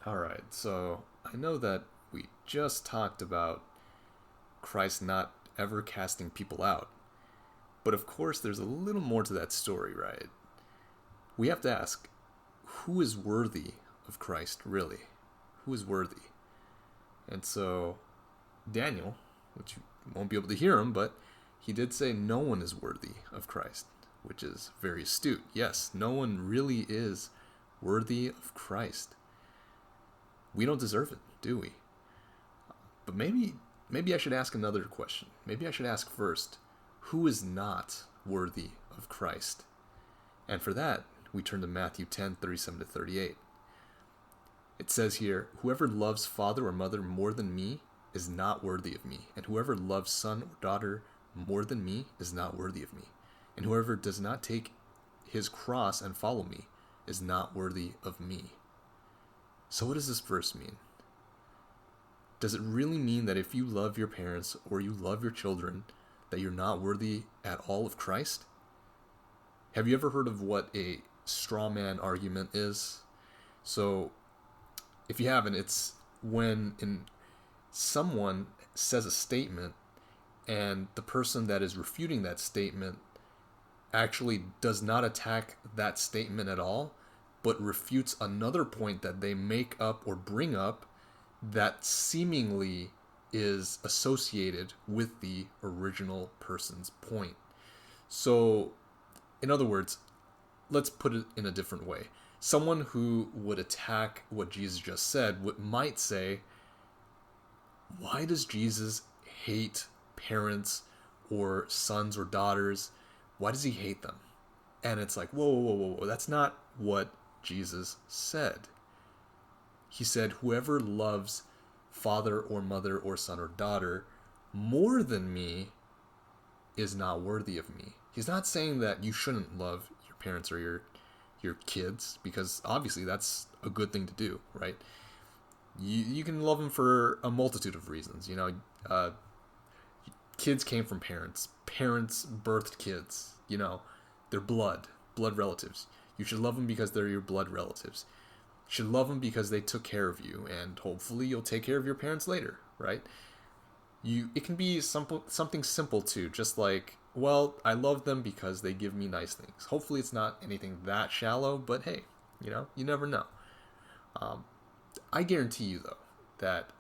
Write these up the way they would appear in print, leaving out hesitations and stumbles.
All right, so I know that we just talked about Christ not ever casting people out, but of course there's a little more to that story, right? We have to ask, who is worthy of Christ, really? Who is worthy? And so, Daniel, which you won't be able to hear him, but he did say no one is worthy of Christ, which is very astute. Yes, no one really is worthy of Christ. We don't deserve it, do we? But maybe I should ask another question. Maybe I should ask first, who is not worthy of Christ? And for that, we turn to Matthew 10:37 to 38. It says here, "Whoever loves father or mother more than me is not worthy of me, and whoever loves son or daughter more than me is not worthy of me. And whoever does not take his cross and follow me is not worthy of me." So what does this verse mean? Does it really mean that if you love your parents or you love your children, that you're not worthy at all of Christ? Have you ever heard of what a straw man argument is? So, if you haven't, it's when someone says a statement and the person that is refuting that statement actually does not attack that statement at all, but refutes another point that they make up or bring up that seemingly is associated with the original person's point. So, in other words, let's put it in a different way. Someone who would attack what Jesus just said might say, why does Jesus hate parents or sons or daughters? Why does he hate them? And it's like, whoa, whoa, whoa, whoa. That's not what Jesus said. He said, whoever loves father or mother or son or daughter more than me is not worthy of me. He's not saying that you shouldn't love your parents or your kids, because obviously that's a good thing to do, right? You can love them for a multitude of reasons. Kids came from parents. Parents birthed kids. They're blood relatives. You should love them because they're your blood relatives. You should love them because they took care of you, and hopefully you'll take care of your parents later, right? It can be something simple too, just like, well, I love them because they give me nice things. Hopefully it's not anything that shallow, but hey, you never know. Um, I guarantee you though that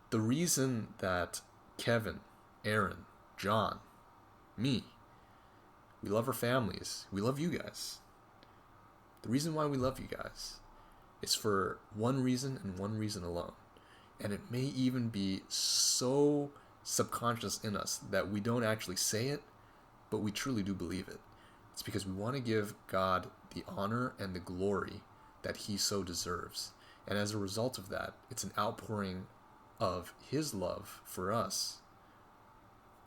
the reason that Kevin, Aaron, John, me, we love our families, we love you guys. The reason why we love you guys is for one reason and one reason alone. And it may even be so subconscious in us that we don't actually say it, but we truly do believe it. It's because we want to give God the honor and the glory that he so deserves. And as a result of that, it's an outpouring of his love for us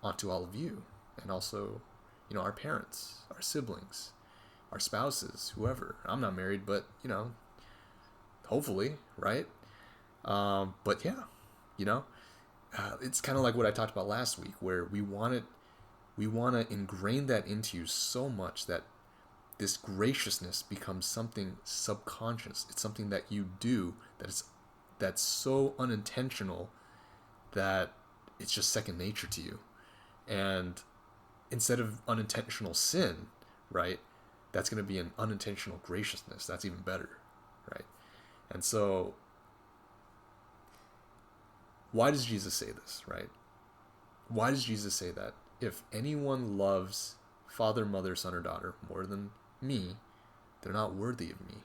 onto all of you. And also, our parents, our siblings, our spouses, whoever. I'm not married, but, hopefully, right? But yeah, you know, it's kind of like what I talked about last week, where we want to ingrain that into you so much that this graciousness becomes something subconscious. It's something that you do that's so unintentional that it's just second nature to you. And instead of unintentional sin, right, that's going to be an unintentional graciousness. That's even better, right? And so, why does Jesus say this, right? Why does Jesus say that? If anyone loves father, mother, son, or daughter more than me, they're not worthy of me.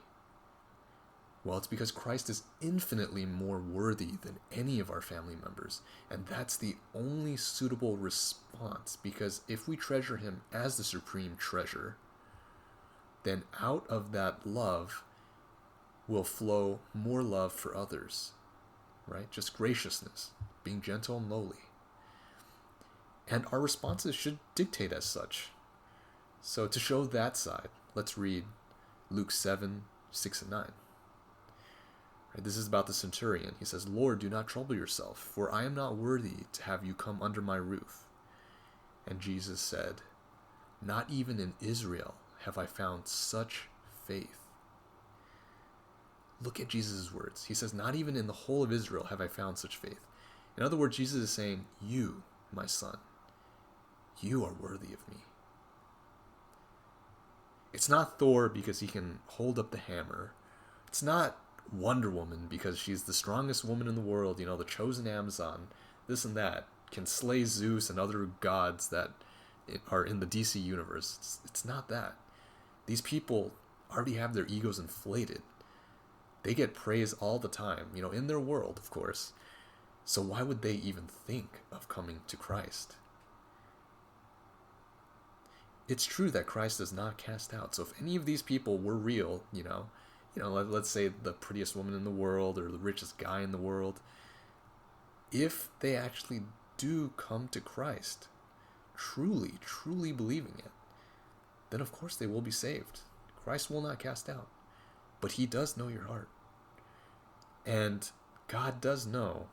Well, it's because Christ is infinitely more worthy than any of our family members. And that's the only suitable response, because if we treasure him as the supreme treasure, then out of that love will flow more love for others, right? Just graciousness, being gentle and lowly. And our responses should dictate as such. So to show that side, let's read Luke 7, 6 and 9. Right, this is about the centurion. He says, "Lord, do not trouble yourself, for I am not worthy to have you come under my roof." And Jesus said, "Not even in Israel have I found such faith." Look at Jesus' words. He says, not even in the whole of Israel have I found such faith. In other words, Jesus is saying, you, my son, you are worthy of me. It's not Thor because he can hold up the hammer. It's not Wonder Woman because she's the strongest woman in the world, the chosen Amazon, this and that, can slay Zeus and other gods that are in the DC universe. It's not that. These people already have their egos inflated. They get praise all the time, in their world, of course. So why would they even think of coming to Christ? It's true that Christ does not cast out. So if any of these people were real, let's say the prettiest woman in the world or the richest guy in the world, if they actually do come to Christ, truly, truly believing it, then of course they will be saved. Christ will not cast out. But he does know your heart. And God does know,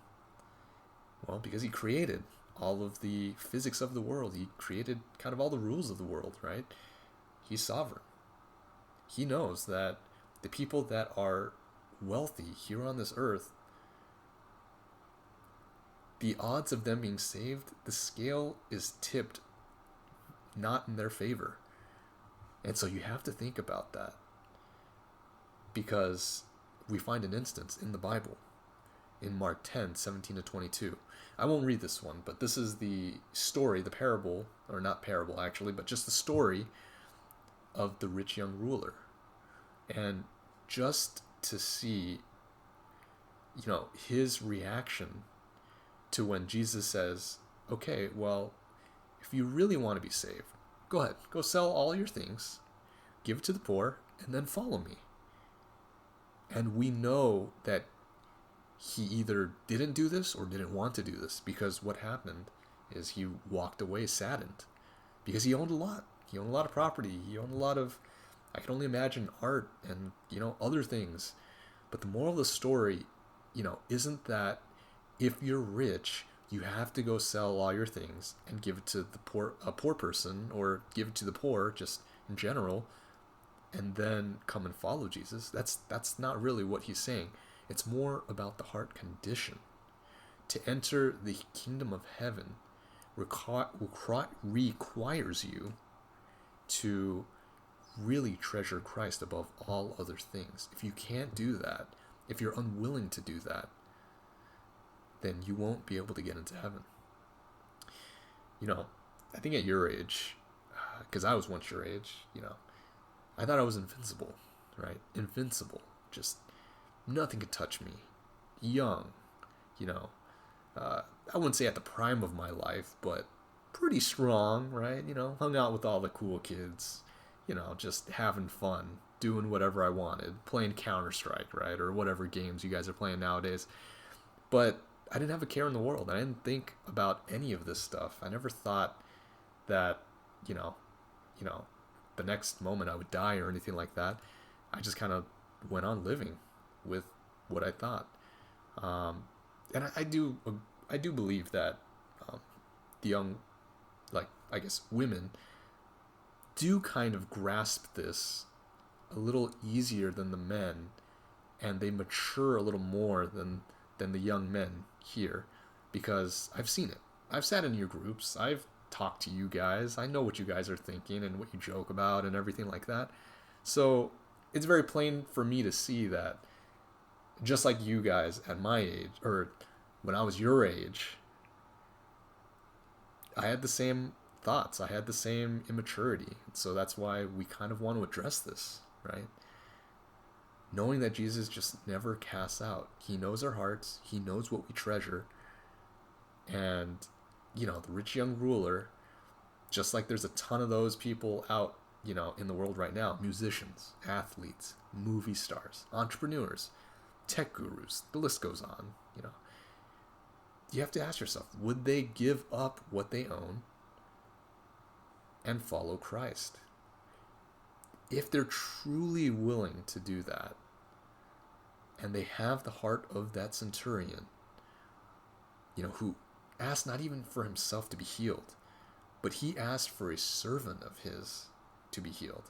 well, because he created all of the physics of the world. He created kind of all the rules of the world, right? He's sovereign. He knows that the people that are wealthy here on this earth, the odds of them being saved, the scale is tipped not in their favor. And so you have to think about that. Because we find an instance in the Bible, in Mark 10:17-22. I won't read this one, but this is the story, the parable, or not parable actually, but just the story of the rich young ruler. And just to see, his reaction to when Jesus says, okay, well, if you really want to be saved, go ahead, go sell all your things, give it to the poor, and then follow me. And we know that he either didn't do this or didn't want to do this, because what happened is he walked away saddened because he owned a lot. He owned a lot of property. He owned a lot of, I can only imagine, art and, other things. But the moral of the story, isn't that if you're rich, you have to go sell all your things and give it to a poor person, or give it to the poor just in general, and then come and follow Jesus. That's not really what he's saying. It's more about the heart condition. To enter the kingdom of heaven requires you to really treasure Christ above all other things. If you can't do that, if you're unwilling to do that, then you won't be able to get into heaven. I think at your age, because I was once your age, I thought I was invincible, right? Invincible. Just nothing could touch me. Young, I wouldn't say at the prime of my life, but pretty strong, right? Hung out with all the cool kids, just having fun, doing whatever I wanted, playing Counter-Strike, right? Or whatever games you guys are playing nowadays. But I didn't have a care in the world. I didn't think about any of this stuff. I never thought that, the next moment I would die or anything like that. I just kind of went on living with what I thought. And I do believe that the young, I guess women, do kind of grasp this a little easier than the men, and they mature a little more than the young men here, because I've seen it. I've sat in your groups. I've talked to you guys. I know what you guys are thinking and what you joke about and everything like that. So it's very plain for me to see that just like you guys at my age, or when I was your age, I had the same thoughts. I had the same immaturity. So that's why we kind of want to address this, right? Knowing that Jesus just never casts out. He knows our hearts. He knows what we treasure. And, the rich young ruler, just like there's a ton of those people out, in the world right now, musicians, athletes, movie stars, entrepreneurs, tech gurus, the list goes on, You have to ask yourself, would they give up what they own and follow Christ? If they're truly willing to do that, and they have the heart of that centurion, who asked not even for himself to be healed, but he asked for a servant of his to be healed.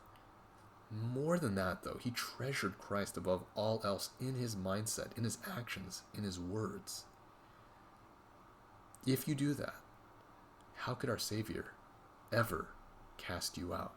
More than that, though, he treasured Christ above all else in his mindset, in his actions, in his words. If you do that, how could our Savior ever cast you out?